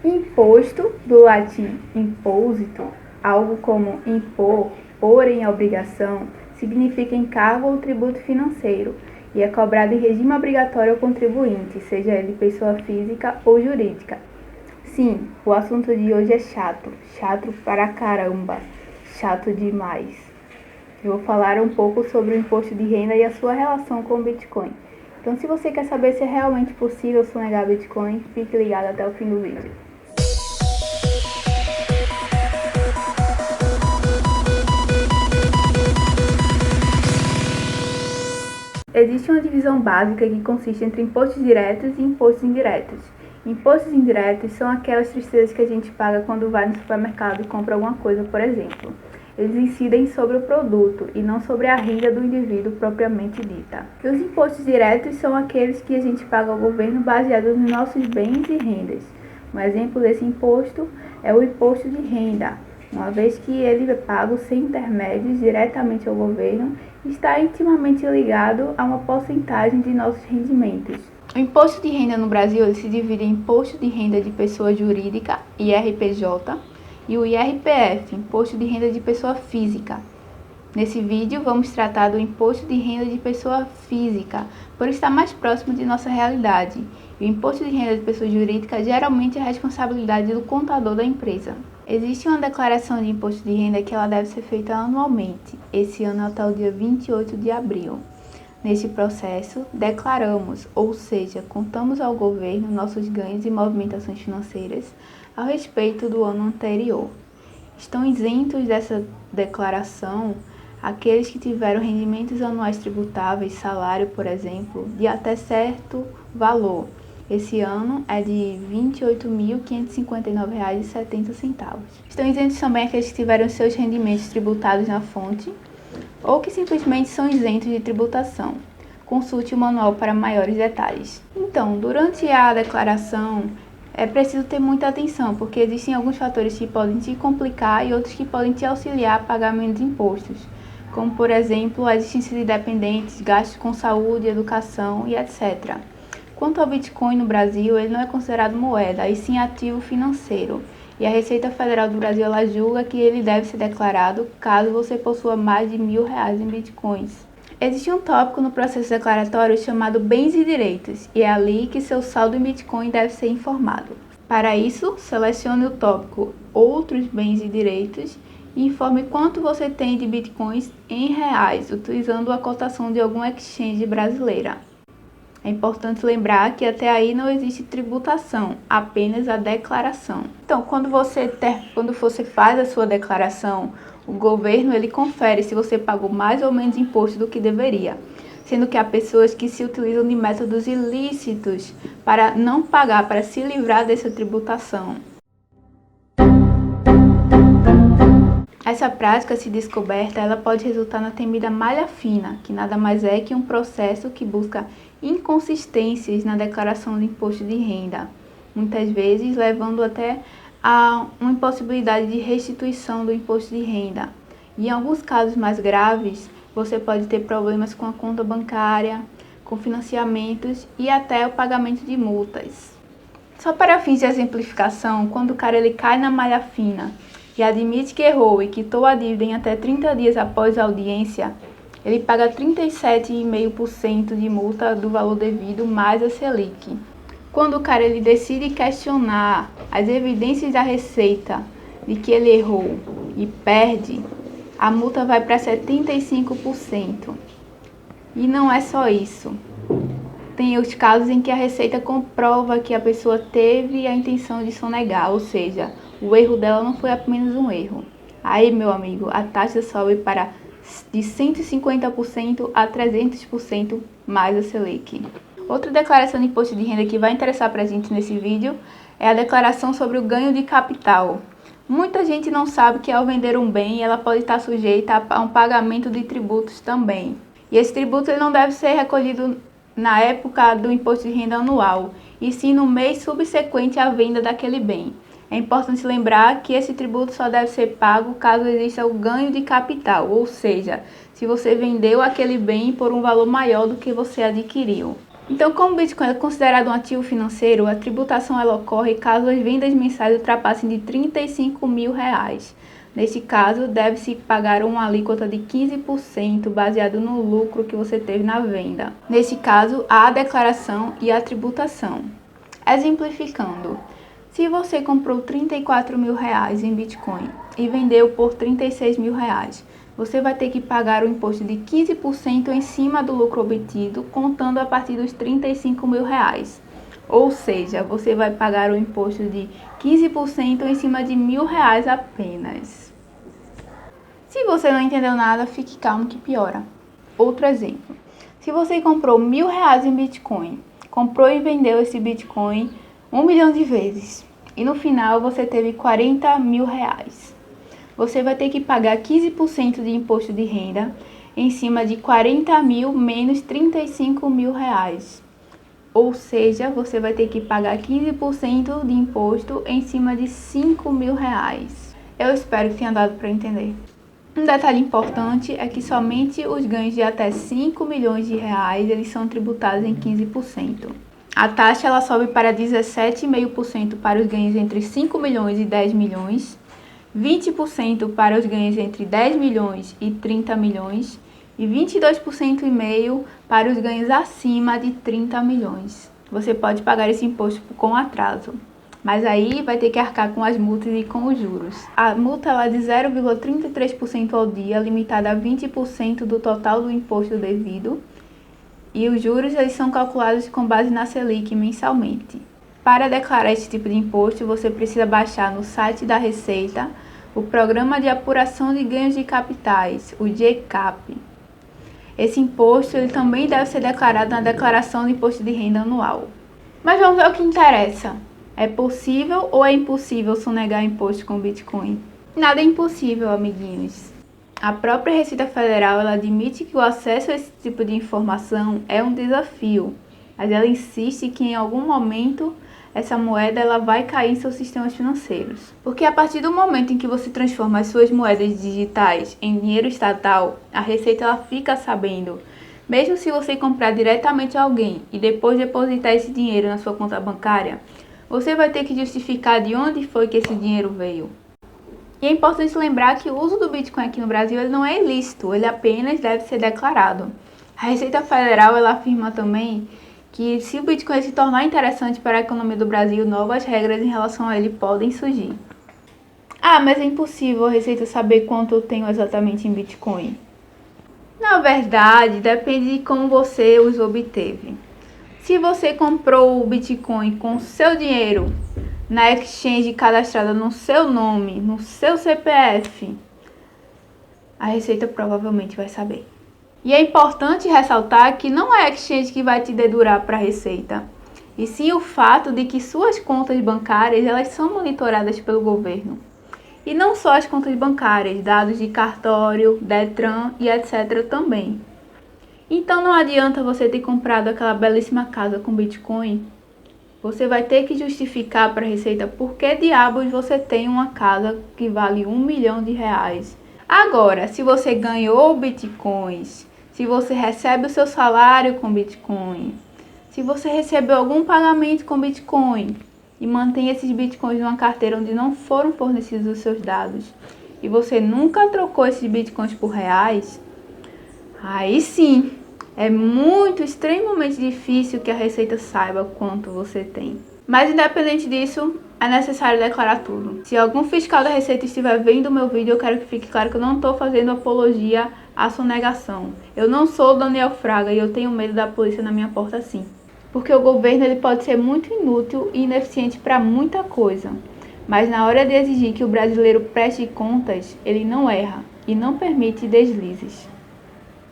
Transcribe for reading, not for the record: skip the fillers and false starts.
Imposto, do latim imposito, algo como impor, pôr em obrigação, significa encargo ou tributo financeiro e é cobrado em regime obrigatório ao contribuinte, seja ele pessoa física ou jurídica. Sim, o assunto de hoje é chato, chato para caramba, chato demais. Eu vou falar um pouco sobre o imposto de renda e a sua relação com o Bitcoin. Então, se você quer saber se é realmente possível sonegar Bitcoin, fique ligado até o fim do vídeo. Existe uma divisão básica que consiste entre impostos diretos e impostos indiretos. Impostos indiretos são aquelas tristezas que a gente paga quando vai no supermercado e compra alguma coisa, por exemplo. Eles incidem sobre o produto e não sobre a renda do indivíduo propriamente dita. E os impostos diretos são aqueles que a gente paga ao governo baseados nos nossos bens e rendas. Um exemplo desse imposto é o imposto de renda, uma vez que ele é pago sem intermédios diretamente ao governo e está intimamente ligado a uma porcentagem de nossos rendimentos. O imposto de renda no Brasil se divide em imposto de renda de pessoa jurídica, IRPJ, e o IRPF, Imposto de Renda de Pessoa Física. Nesse vídeo vamos tratar do Imposto de Renda de Pessoa Física, por estar mais próximo de nossa realidade. E o Imposto de Renda de Pessoa Jurídica geralmente é a responsabilidade do contador da empresa. Existe uma declaração de imposto de renda que ela deve ser feita anualmente, esse ano até o dia 28 de abril. Neste processo, declaramos, ou seja, contamos ao governo nossos ganhos e movimentações financeiras a respeito do ano anterior. Estão isentos dessa declaração aqueles que tiveram rendimentos anuais tributáveis, salário, por exemplo, de até certo valor. Esse ano é de R$ 28.559,70. Estão isentos também aqueles que tiveram seus rendimentos tributados na fonte ou que simplesmente são isentos de tributação. Consulte o manual para maiores detalhes. Então, durante a declaração, é preciso ter muita atenção, porque existem alguns fatores que podem te complicar e outros que podem te auxiliar a pagar menos impostos, como, por exemplo, a existência de dependentes, gastos com saúde, educação e etc. Quanto ao Bitcoin no Brasil, ele não é considerado moeda, e sim ativo financeiro. E a Receita Federal do Brasil ela julga que ele deve ser declarado caso você possua mais de R$ 1.000 em bitcoins. Existe um tópico no processo declaratório chamado bens e direitos, e é ali que seu saldo em bitcoin deve ser informado. Para isso, selecione o tópico outros bens e direitos e informe quanto você tem de bitcoins em reais, utilizando a cotação de alguma exchange brasileira. É importante lembrar que até aí não existe tributação, apenas a declaração. Então, quando você faz a sua declaração, o governo ele confere se você pagou mais ou menos imposto do que deveria, sendo que há pessoas que se utilizam de métodos ilícitos para não pagar, para se livrar dessa tributação. Essa prática, se descoberta, ela pode resultar na temida malha fina, que nada mais é que um processo que busca inconsistências na declaração do imposto de renda, muitas vezes levando até a uma impossibilidade de restituição do imposto de renda. E em alguns casos mais graves, você pode ter problemas com a conta bancária, com financiamentos e até o pagamento de multas. Só para fins de exemplificação, quando o cara ele cai na malha fina e admite que errou e quitou a dívida em até 30 dias após a audiência, ele paga 37,5% de multa do valor devido mais a Selic. Quando o cara ele decide questionar as evidências da Receita de que ele errou e perde, a multa vai para 75%. E não é só isso. Tem os casos em que a Receita comprova que a pessoa teve a intenção de sonegar, ou seja, o erro dela não foi apenas um erro. Aí, meu amigo, a taxa sobe para de 150% a 300% mais a Selic. Outra declaração de imposto de renda que vai interessar para a gente nesse vídeo é a declaração sobre o ganho de capital. Muita gente não sabe que ao vender um bem, ela pode estar sujeita a um pagamento de tributos também. E esse tributo ele não deve ser recolhido na época do imposto de renda anual, e sim no mês subsequente à venda daquele bem. É importante lembrar que esse tributo só deve ser pago caso exista o ganho de capital, ou seja, se você vendeu aquele bem por um valor maior do que você adquiriu. Então, como o Bitcoin é considerado um ativo financeiro, a tributação ela ocorre caso as vendas mensais ultrapassem de R$35 mil. Neste caso, deve-se pagar uma alíquota de 15% baseado no lucro que você teve na venda. Neste caso, há a declaração e a tributação. Exemplificando, se você comprou R$34 mil em Bitcoin e vendeu por R$36 mil, você vai ter que pagar o imposto de 15% em cima do lucro obtido, contando a partir dos R$35 mil. Ou seja, você vai pagar o imposto de 15% em cima de R$1.000 apenas. Se você não entendeu nada, fique calmo que piora. Outro exemplo. Se você comprou R$1.000 em Bitcoin, comprou e vendeu esse Bitcoin 1 milhão de vezes, e no final você teve R$40 mil. Você vai ter que pagar 15% de imposto de renda em cima de 40 mil menos 35 mil reais. Ou seja, você vai ter que pagar 15% de imposto em cima de 5 mil reais. Eu espero que tenha dado para entender. Um detalhe importante é que somente os ganhos de até 5 milhões de reais eles são tributados em 15%. A taxa ela sobe para 17,5% para os ganhos entre 5 milhões e 10 milhões, 20% para os ganhos entre 10 milhões e 30 milhões e 22,5% para os ganhos acima de 30 milhões. Você pode pagar esse imposto com atraso, mas aí vai ter que arcar com as multas e com os juros. A multa é de 0,33% ao dia, limitada a 20% do total do imposto devido, e os juros eles são calculados com base na Selic mensalmente. Para declarar esse tipo de imposto, você precisa baixar no site da Receita o Programa de Apuração de Ganhos de Capitais, o GCAP. Esse imposto ele também deve ser declarado na Declaração de Imposto de Renda Anual. Mas vamos ver o que interessa. É possível ou é impossível sonegar imposto com Bitcoin? Nada é impossível, amiguinhos. A própria Receita Federal ela admite que o acesso a esse tipo de informação é um desafio, mas ela insiste que em algum momento essa moeda ela vai cair em seus sistemas financeiros. Porque a partir do momento em que você transforma as suas moedas digitais em dinheiro estatal, a Receita ela fica sabendo. Mesmo se você comprar diretamente a alguém e depois depositar esse dinheiro na sua conta bancária, você vai ter que justificar de onde foi que esse dinheiro veio. E é importante lembrar que o uso do Bitcoin aqui no Brasil ele não é ilícito, ele apenas deve ser declarado. A Receita Federal ela afirma também que se o Bitcoin se tornar interessante para a economia do Brasil, novas regras em relação a ele podem surgir. Ah, mas é impossível a Receita saber quanto eu tenho exatamente em Bitcoin. Na verdade, depende de como você os obteve. Se você comprou o Bitcoin com seu dinheiro na exchange cadastrada no seu nome, no seu CPF, a Receita provavelmente vai saber. E é importante ressaltar que não é a exchange que vai te dedurar para a Receita, e sim o fato de que suas contas bancárias elas são monitoradas pelo governo. E não só as contas bancárias, dados de cartório, Detran e etc. também. Então não adianta você ter comprado aquela belíssima casa com Bitcoin. Você vai ter que justificar para a Receita por que diabos você tem uma casa que vale 1 milhão de reais. Agora, se você ganhou Bitcoins, se você recebe o seu salário com Bitcoin, se você recebeu algum pagamento com Bitcoin e mantém esses Bitcoins numa carteira onde não foram fornecidos os seus dados e você nunca trocou esses Bitcoins por reais, aí sim, é extremamente difícil que a Receita saiba quanto você tem. Mas independente disso, é necessário declarar tudo. Se algum fiscal da Receita estiver vendo o meu vídeo, eu quero que fique claro que eu não estou fazendo apologia à sonegação. Eu não sou o Daniel Fraga e eu tenho medo da polícia na minha porta sim. Porque o governo ele pode ser muito inútil e ineficiente para muita coisa. Mas na hora de exigir que o brasileiro preste contas, ele não erra e não permite deslizes.